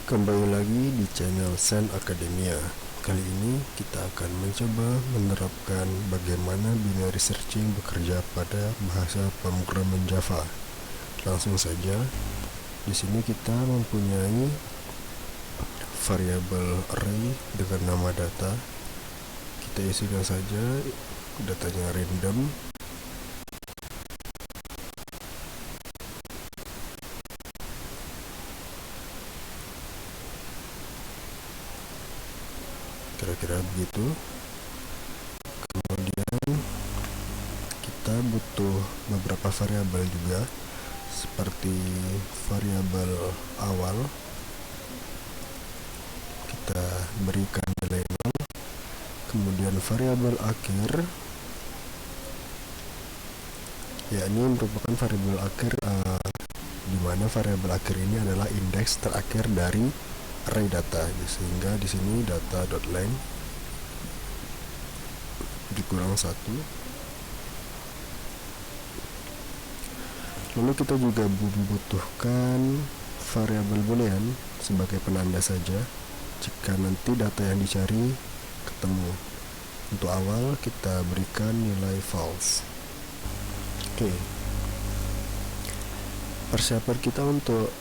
Kembali lagi di channel Sen Academia. Kali ini kita akan mencoba menerapkan bagaimana binary searching bekerja pada bahasa pemrograman Java. Langsung saja. Di sini kita mempunyai variabel array dengan nama data. Kita isikan saja datanya random. Kira-kira begitu. Kemudian kita butuh beberapa variabel juga, seperti variabel awal kita berikan nilai 0, kemudian variabel akhir yakni merupakan variabel akhir di mana variabel akhir ini adalah indeks terakhir dari array data, sehingga di sini data.length dikurang 1. Lalu kita juga membutuhkan variabel boolean sebagai penanda saja jika nanti data yang dicari ketemu. Untuk awal kita berikan nilai false. Oke. Persiapan kita untuk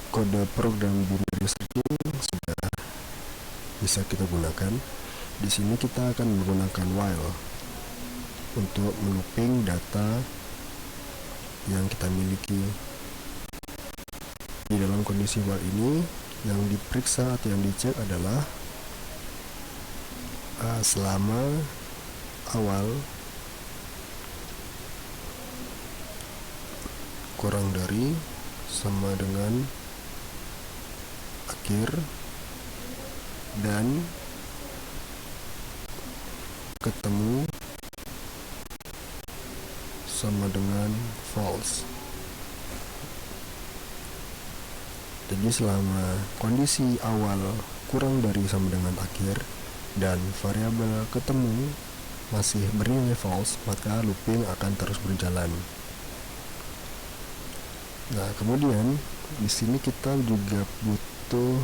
kode program binary searching sudah bisa kita gunakan. Di sini kita akan menggunakan while untuk melooping data yang kita miliki. Di dalam kondisi while ini, yang diperiksa atau yang dicek adalah selama awal kurang dari sama dengan akhir dan ketemu sama dengan false. Jadi selama kondisi awal kurang dari sama dengan akhir dan variabel ketemu masih bernilai false, maka looping akan terus berjalan. Nah, kemudian di sini kita juga butuh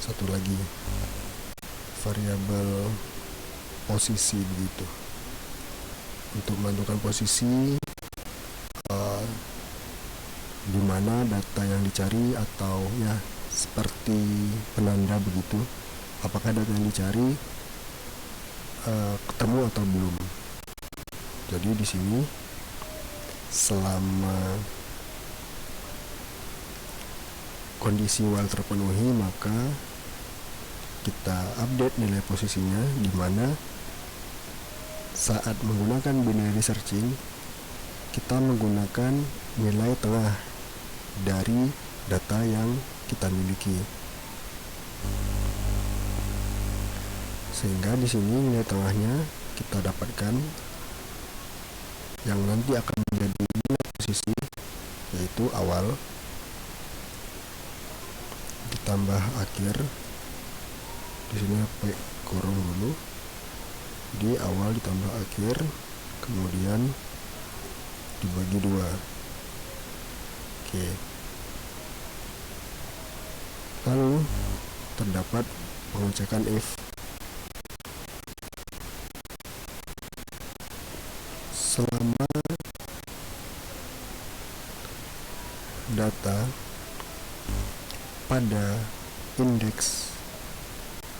satu lagi variabel posisi begitu. Untuk menentukan posisi di mana data yang dicari, atau seperti penanda begitu, apakah data yang dicari ketemu atau belum. Jadi di sini selama kondisi while terpenuhi, maka kita update nilai posisinya, di mana saat menggunakan binary searching kita menggunakan nilai tengah dari data yang kita miliki, sehingga di sini nilai tengahnya kita dapatkan yang nanti akan menjadi nilai posisi, yaitu awal ditambah akhir. Di sini pakai kurung dulu, jadi awal ditambah akhir, kemudian dibagi 2. Oke. Lalu terdapat pengecekan if. Selama data pada indeks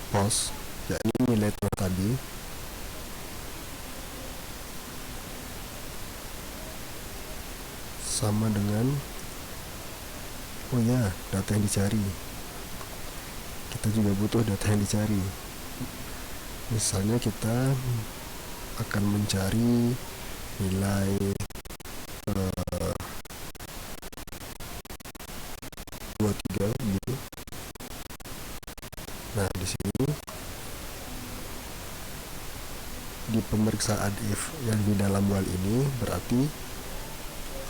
post, yakni nilai tengah tadi, sama dengan data yang dicari. Kita juga butuh data yang dicari. Misalnya kita akan mencari nilai 23 gitu. Nah, di sini di pemeriksaan if yang di dalam while ini berarti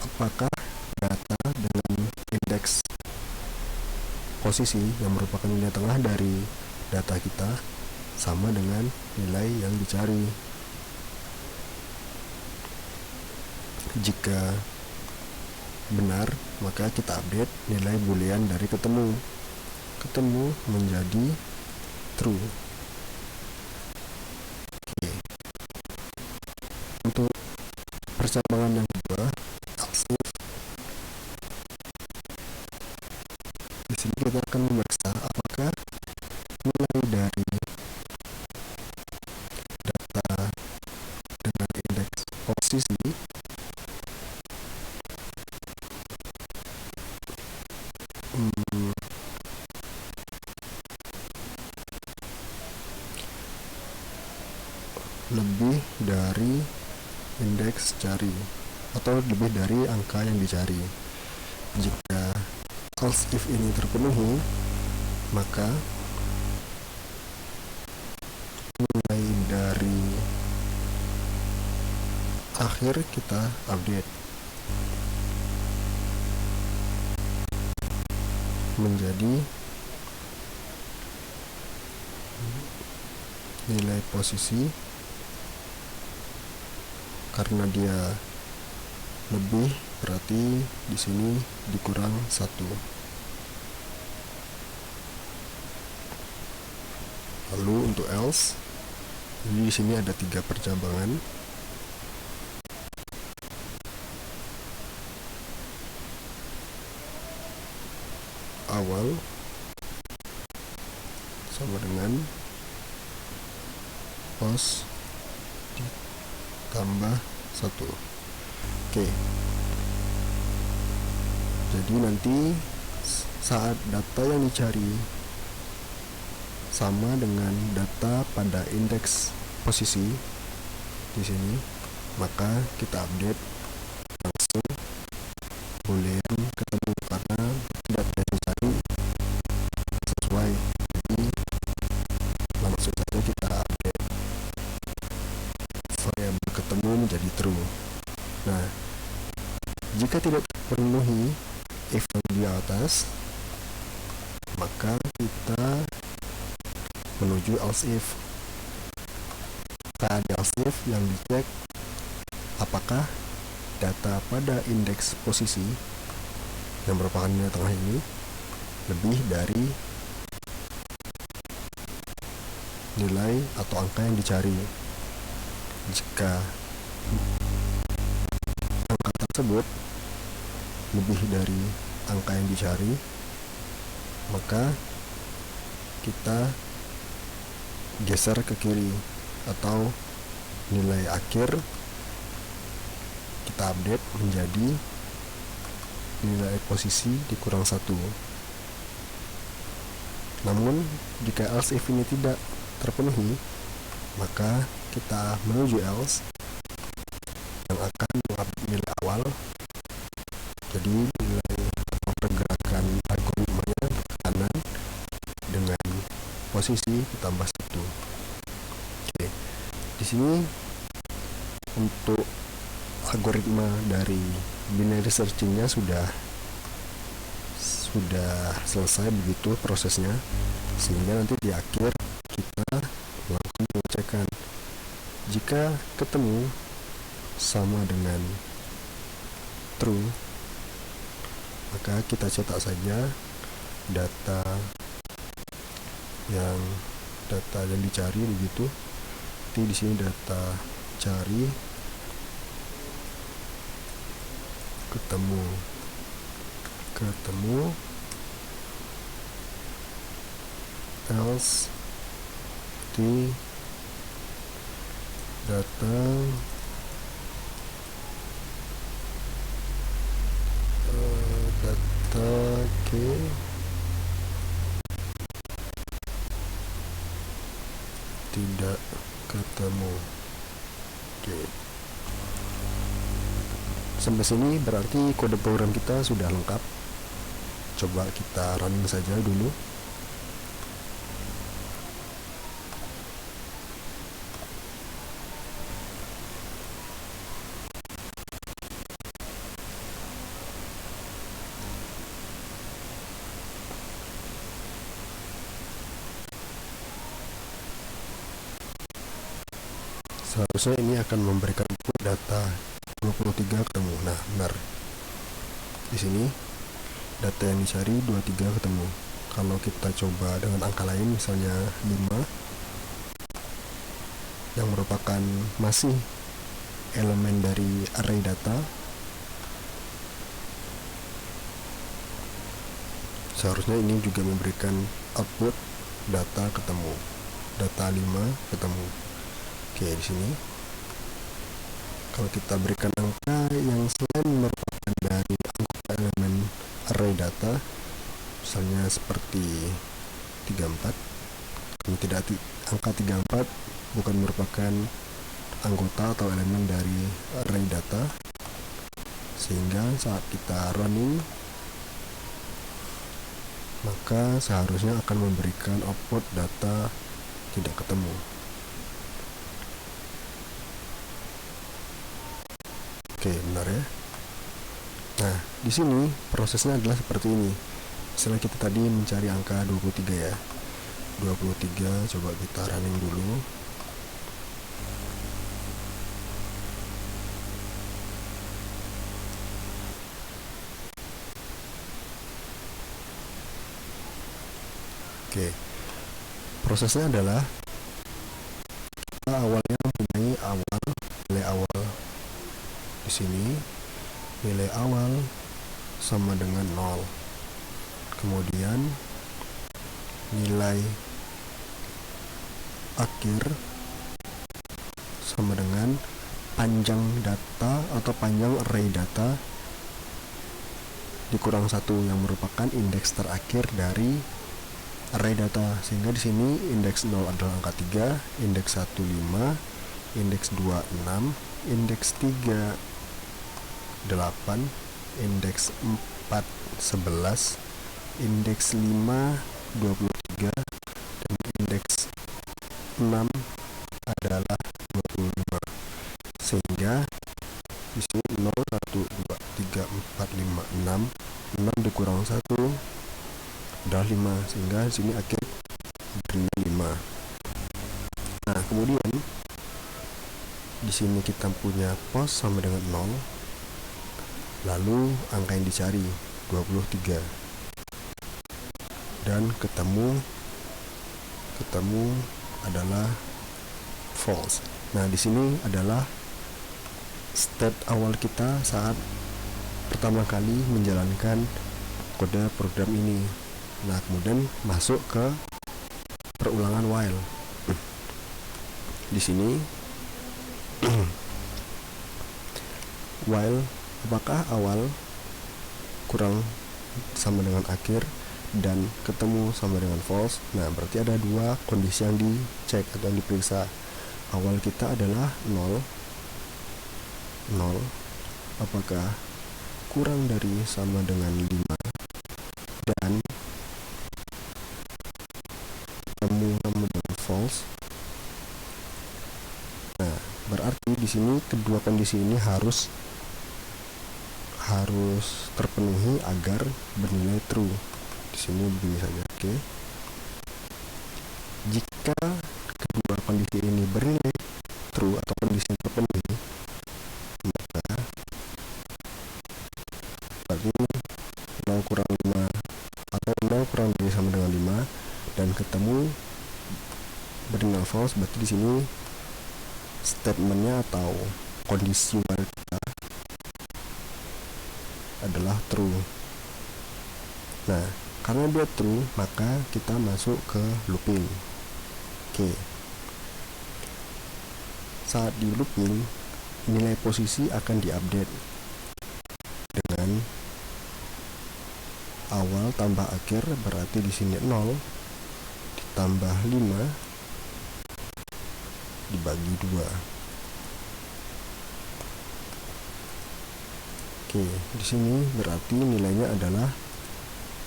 apakah data dengan indeks posisi yang merupakan nilai tengah dari data kita sama dengan nilai yang dicari. Jika benar, maka kita update nilai boolean dari ketemu menjadi true. Oke. Untuk percabangan yang kedua, else if, di sini kita akan memeriksa apakah nilai dari data dengan indeks posisi lebih dari indeks cari atau lebih dari angka yang dicari. Jika else if ini terpenuhi, maka nilai dari akhir kita update menjadi nilai posisi, karena dia lebih berarti di sini dikurang 1. Lalu untuk else, ini di sini ada 3 percabangan. Awal sama dengan pos ditambah 1. Oke. Jadi nanti saat data yang dicari sama dengan data pada indeks posisi di sini, maka kita update langsung boolean ketemu karena data yang dicari sesuai. Jadi langsung saja kita update variabel ketemu menjadi true. Nah, jika tidak terpenuhi if di atas, maka kita menuju else if. Saat else if yang dicek apakah data pada indeks posisi yang merupakan nilai tengah ini lebih dari nilai atau angka yang dicari. Jika angka tersebut lebih dari angka yang dicari, maka kita geser ke kiri atau nilai akhir kita update menjadi nilai posisi dikurang 1. Namun jika else if ini tidak terpenuhi, maka kita menuju else yang akan mengupdate nilai awal. Jadi nilai atau pergerakan algoritmanya ke kanan dengan posisi ditambah 1. Oke. Di sini untuk algoritma dari binary searchingnya sudah selesai begitu prosesnya, sehingga nanti di akhir kita melakukan pengecekan. Jika ketemu sama dengan true, maka kita cetak saja data yang dicari begitu. Nanti di sini data cari ketemu else di data K tidak ketemu. Oke. Sampai sini berarti kode program kita sudah lengkap. Coba kita running saja dulu. Seharusnya ini akan memberikan input data 23 ketemu. Nah, benar. Di sini data yang dicari 23 ketemu. Kalau kita coba dengan angka lain, misalnya 5, yang merupakan masih elemen dari array data, seharusnya ini juga memberikan output data ketemu, data 5 ketemu. Oke, di sini kalau kita berikan angka yang selain merupakan dari anggota elemen array data, misalnya seperti 34, tidak, angka 34 bukan merupakan anggota atau elemen dari array data, sehingga saat kita running maka seharusnya akan memberikan output data tidak ketemu. Oke, benar ya. Nah, di sini prosesnya adalah seperti ini. Misalnya kita tadi mencari angka 23 ya. 23 coba kita running dulu. Oke. Prosesnya adalah kita awalnya mempunyai nilai awal. Di sini nilai awal sama dengan 0. Kemudian nilai akhir sama dengan panjang data atau panjang array data dikurang 1 yang merupakan indeks terakhir dari array data, sehingga di sini indeks 0 adalah angka 3, indeks 1 5, indeks 2 6, indeks 3 8, indeks 4 11, indeks 5 23, dan indeks 6 adalah 25. Sehingga di sini 0 1 2 3 4 5 6 dikurang 1 adalah 5, sehingga di sini akhir bernilai 5. Nah, kemudian di sini kita punya pos sama dengan 0, lalu angka yang dicari 23 dan ketemu adalah false. Nah, di sini adalah state awal kita saat pertama kali menjalankan kode program ini. Nah, kemudian masuk ke perulangan while. Di sini while apakah awal kurang sama dengan akhir dan ketemu sama dengan false. Nah, berarti ada dua kondisi yang dicek atau yang diperiksa. Awal kita adalah 0, apakah kurang dari sama dengan 5, dan ketemu sama dengan false. Nah, berarti di sini kedua kondisi ini harus terpenuhi agar bernilai true. Di sini begini saja, oke. Jika kedua kondisi ini bernilai true atau kondisi yang terpenuhi, maka berarti 0 kurang 5 atau 0 kurang dari sama dengan 5 dan ketemu bernilai false, berarti di sini statementnya atau kondisi while kita adalah true. Nah, karena dia true, maka kita masuk ke looping. Oke. Saat di looping, nilai posisi akan diupdate dengan awal tambah akhir, berarti di sini 0 ditambah 5 dibagi 2. Oke, di sini berarti nilainya adalah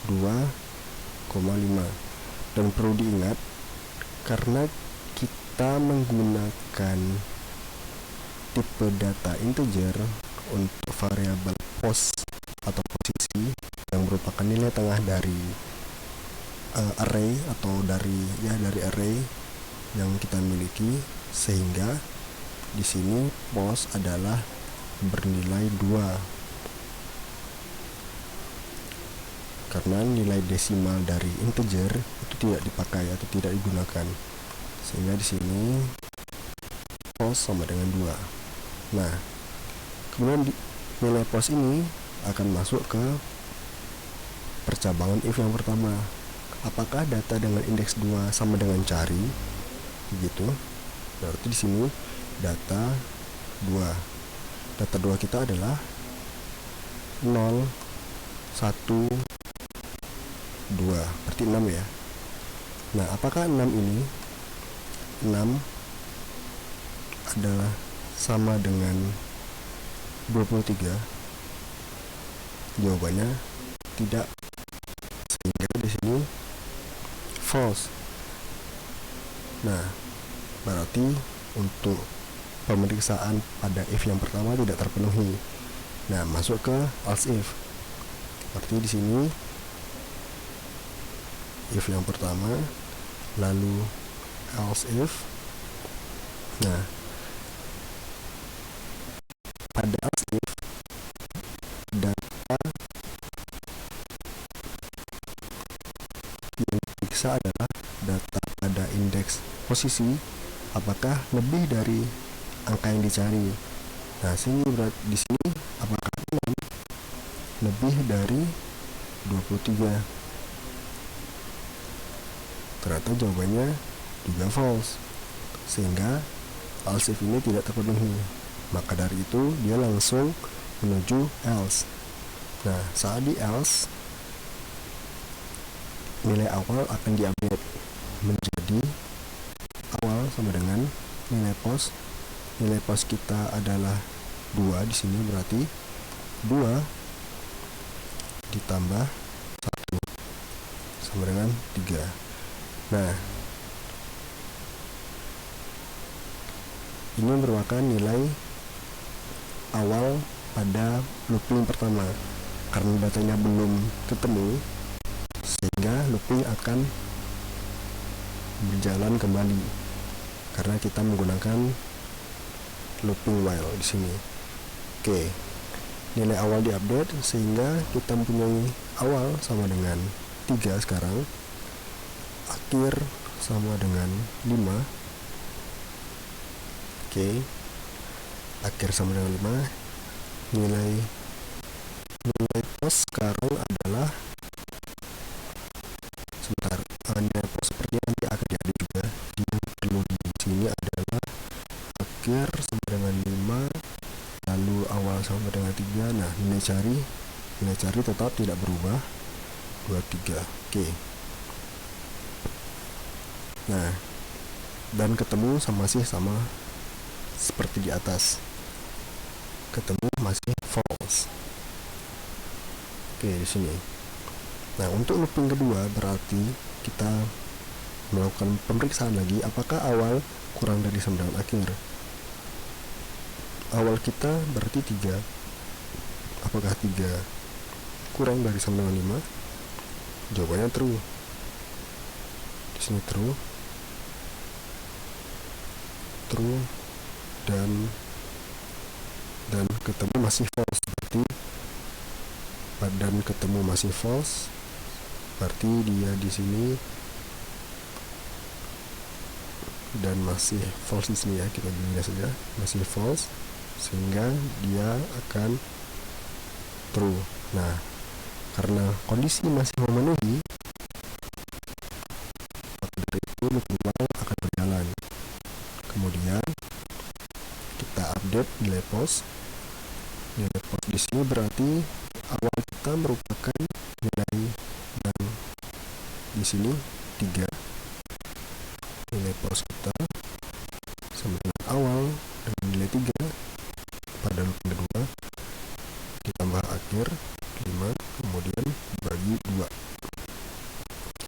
2,5. Dan perlu diingat, karena kita menggunakan tipe data integer untuk variabel pos atau posisi yang merupakan nilai tengah dari array atau dari array yang kita miliki, sehingga di sini pos adalah bernilai 2. karena nilai desimal dari integer itu tidak dipakai atau tidak digunakan, sehingga di sini false sama dengan 2. Nah, kemudian nilai false ini akan masuk ke percabangan if yang pertama. Apakah data dengan indeks 2 sama dengan cari? Begitu. Berarti di sini data 2. Data 2 kita adalah 0, 1, 2. Berarti 6 ya. Nah, apakah 6 ini 6 adalah sama dengan 23? Jawabannya tidak. Sehingga di sini false. Nah, berarti untuk pemeriksaan pada if yang pertama tidak terpenuhi. Nah, masuk ke else if. Berarti di sini if yang pertama, lalu else if. Nah, pada else if data yang diperiksa adalah data pada indeks posisi apakah lebih dari angka yang dicari. Nah, di sini apakah 6 lebih dari 23? Ternyata jawabannya juga false, sehingga else if ini tidak terpenuhi. Maka dari itu dia langsung menuju else. Nah, saat di else, nilai awal akan diupdate menjadi awal sama dengan nilai pos. Nilai pos kita adalah 2 di sini, berarti 2 ditambah 1 sama dengan 3. Nah, ini merupakan nilai awal pada looping pertama. Karena datanya belum ketemu, sehingga looping akan berjalan kembali karena kita menggunakan looping while di sini. Oke, nilai awal diupdate sehingga kita mempunyai awal sama dengan 3 sekarang, akhir sama dengan 5. Oke, akhir sama dengan 5. Nilai pos sekarang adalah nilai pos seperti nanti akan diupdate juga. Yang perlu di sini adalah akhir sama dengan 5, lalu awal sama dengan 3. Nah, nilai cari tetap tidak berubah, 23. Oke. Nah, dan ketemu masih sama seperti di atas, ketemu masih false. Oke, di sini. Nah, untuk looping kedua berarti kita melakukan pemeriksaan lagi apakah awal kurang dari sama dengan akhir. Awal kita berarti 3. Apakah 3 kurang dari sama dengan 5? Jawabannya true. Di sini true, dan ketemu masih false. Dan ketemu masih false, berarti dia di sini dan masih false di sini ya, kita bilangnya saja masih false, sehingga dia akan true. Nah, karena kondisi masih memenuhi, maka dari itu looping while akan berjalan. Kemudian kita update nilai pos. Nilai pos di sini berarti awal kita merupakan nilai dan di sini 3. Nilai pos kita sama dengan awal dengan nilai 3 pada looping kedua, ditambah akhir 5, kemudian dibagi 2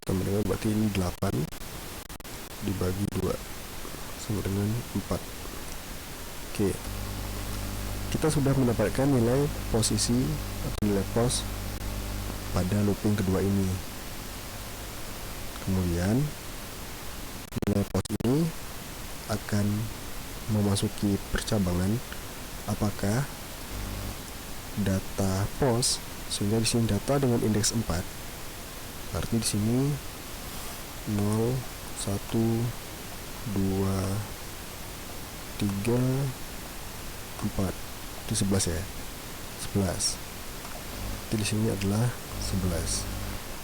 sama dengan, berarti ini 8 dibagi 2 sama dengan 4. Oke, kita sudah mendapatkan nilai posisi atau nilai pos pada looping kedua ini. Kemudian nilai pos ini akan memasuki percabangan apakah data pos, sehingga di sini data dengan indeks 4 Berarti di sini 0, 1, 2, 3, 4. Itu 11 ya. 11. Jadi di sini adalah 11.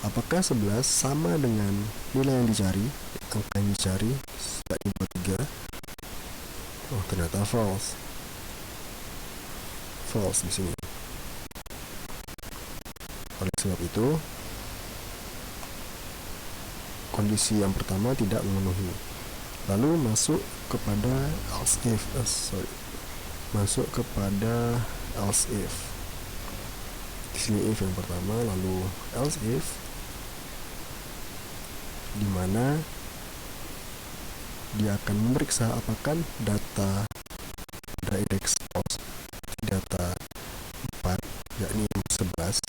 Apakah 11 sama dengan nilai yang dicari? Angka yang dicari yakni 23. Oh, ternyata false. False di sini. Oleh sebab itu, kondisi yang pertama tidak memenuhi. Lalu masuk kepada else if. Masuk kepada else if. Di sini if yang pertama, lalu else if, di mana dia akan memeriksa apakah data pada indeks false, data 4 yakni 11,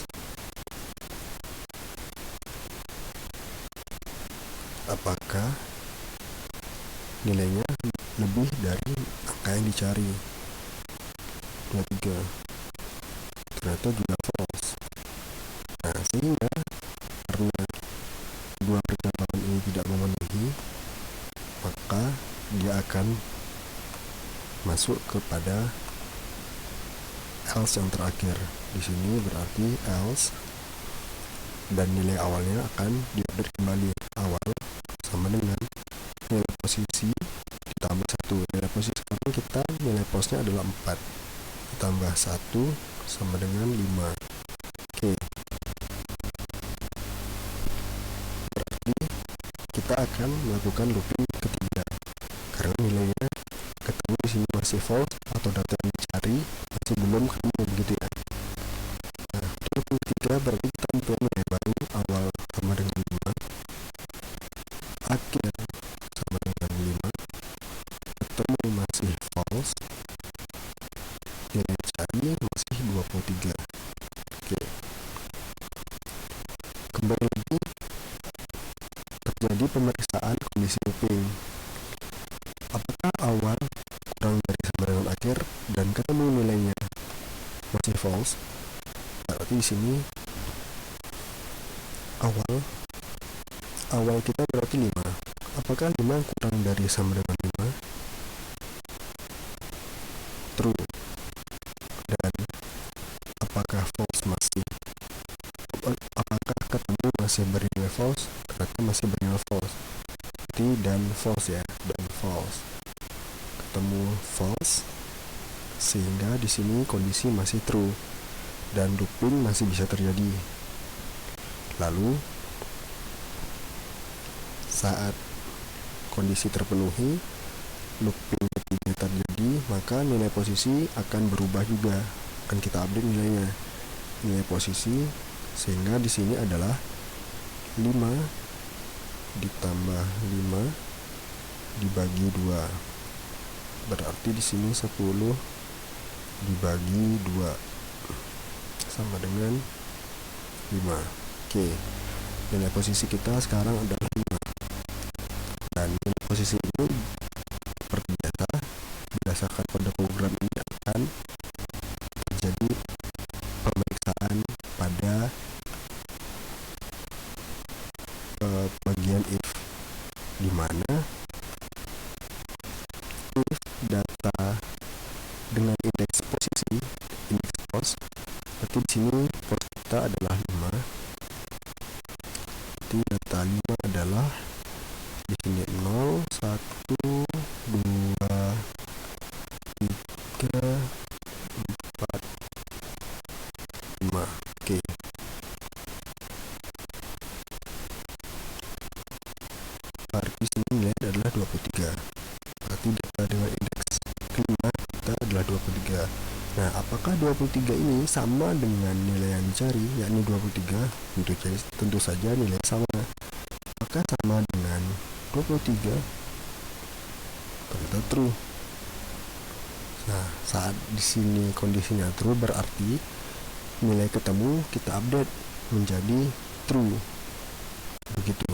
apakah nilainya lebih dari angka yang dicari 23. Ternyata juga false. Nah, sehingga karena dua percakapan ini tidak memenuhi, maka dia akan masuk kepada else yang terakhir. Di sini berarti else, dan nilai awalnya akan diupdate kembali. Awal sama dengan nilai posisi ditambah 1. Nilai posisi sekarang kita nilai posnya adalah 4, ditambah 1 sama dengan 5. Oke. Berarti kita akan melakukan looping ketiga karena nilainya ketemu di sini masih false atau data yang dicari masih belum ketemu, begitu ya. Nah, looping ketiga berarti kita mempunyai nilai baru. Awal sama dengan 5, akhir sama dengan 5, ketemu masih false, nilai dicari masih 23. Oke. Kembali lagi, terjadi pemeriksaan kondisi looping. Apakah awal kurang dari sama dengan akhir dan ketemu nilainya masih false? Berarti di sini awal kita berarti 5. Apakah 5 kurang dari sama dengan 5? True. Dan apakah false masih? Apakah ketemu masih bernilai false? Ternyata masih bernilai false. Dan false ya, dan false. Ketemu false, sehingga di sini kondisi masih true dan looping masih bisa terjadi. Lalu saat kondisi terpenuhi, looping ketiga terjadi, maka nilai posisi akan berubah juga. Akan kita update nilainya, nilai posisi, sehingga di sini adalah 5 ditambah 5 dibagi 2. Berarti di sini 10 dibagi 2 sama dengan 5. Oke. Nilai posisi kita sekarang adalah 5. Dan nilai posisi ini seperti biasa, berdasarkan pada program ini akan terjadi pemeriksaan pada bagian if, di mana if data dengan indeks posisi, indeks pos, berarti di sini pos kita adalah 5. Berarti data 5 adalah di sini 0, 1, 2, 3, 4, 5. Oke. Berarti sini nilai adalah 23. Berarti data dengan indeks kelima kita adalah 23. Nah, apakah 23 ini sama dengan nilai yang dicari, yakni 23? Tentu saja nilai sama. Apakah sama dengan 23? Ternyata true. Nah, saat di sini kondisinya true, berarti nilai ketemu kita update menjadi true. Begitu.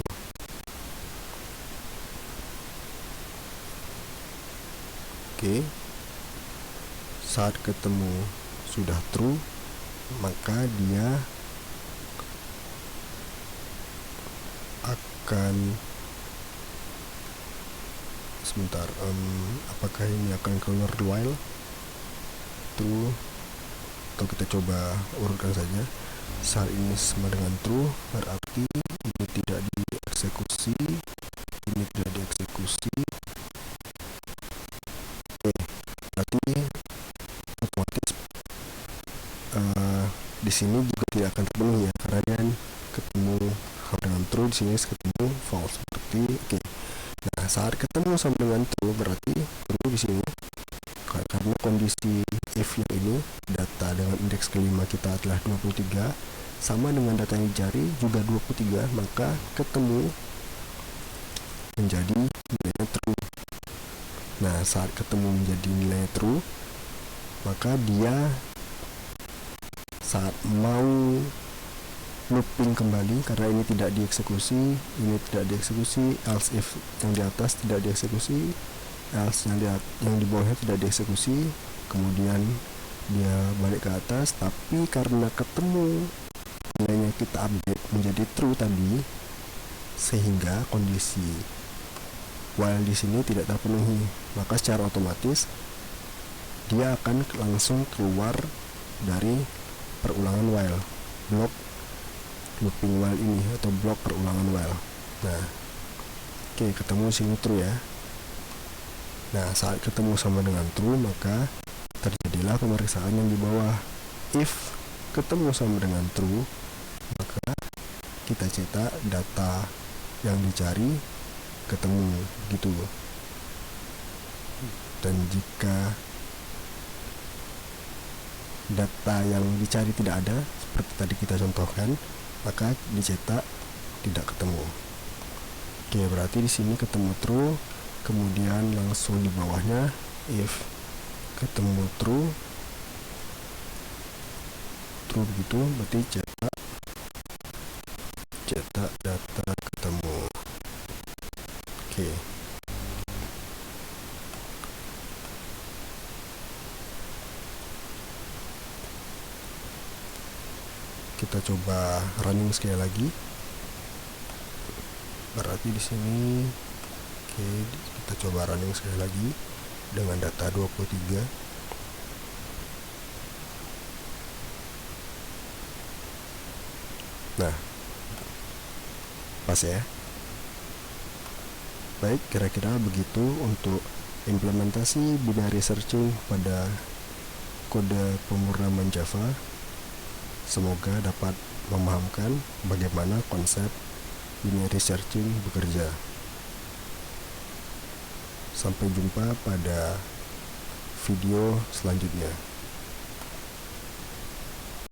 Oke. Saat ketemu sudah true, maka dia akan sebentar, apakah ini akan keluar while true, atau kita coba urutkan saja. Saat ini sama dengan true, berarti ini tidak dieksekusi, ini tidak dieksekusi. Oke, berarti otomatis di sini juga tidak akan terpenuhi ya, karena dia ketemu sama dengan true, di sini ketemu false. Seperti oke. Nah, saat ketemu sama dengan true berarti true di sini, karena kondisi if yang ini data dengan indeks kelima kita adalah 23 sama dengan data yang dicari juga 23, maka ketemu menjadi nilainya true. Nah, saat ketemu menjadi nilai true, maka dia saat mau looping kembali, karena ini tidak dieksekusi, ini tidak dieksekusi, else if yang di atas tidak dieksekusi, else yang di bawahnya tidak dieksekusi, kemudian dia balik ke atas. Tapi karena ketemu nilainya kita update menjadi true tadi, sehingga kondisi while di sini tidak terpenuhi, maka secara otomatis dia akan langsung keluar dari perulangan while, blok looping while ini atau blok perulangan while. Nah, oke, ketemu sini true ya. Nah, saat ketemu sama dengan true, maka terjadilah pemeriksaan yang di bawah. If ketemu sama dengan true, maka kita cetak data yang dicari ketemu gitu. Dan jika data yang dicari tidak ada, seperti tadi kita contohkan, maka dicetak tidak ketemu. Oke, berarti di sini ketemu true, kemudian langsung di bawahnya if ketemu true begitu, berarti cetak data ketemu. Oke. Kita coba running sekali lagi. Berarti di sini oke, kita coba running sekali lagi dengan data 23. Nah, pas ya. Baik, kira-kira begitu untuk implementasi binary searching pada kode pemrograman Java. Semoga dapat memahamkan bagaimana konsep binary searching bekerja. Sampai jumpa pada video selanjutnya.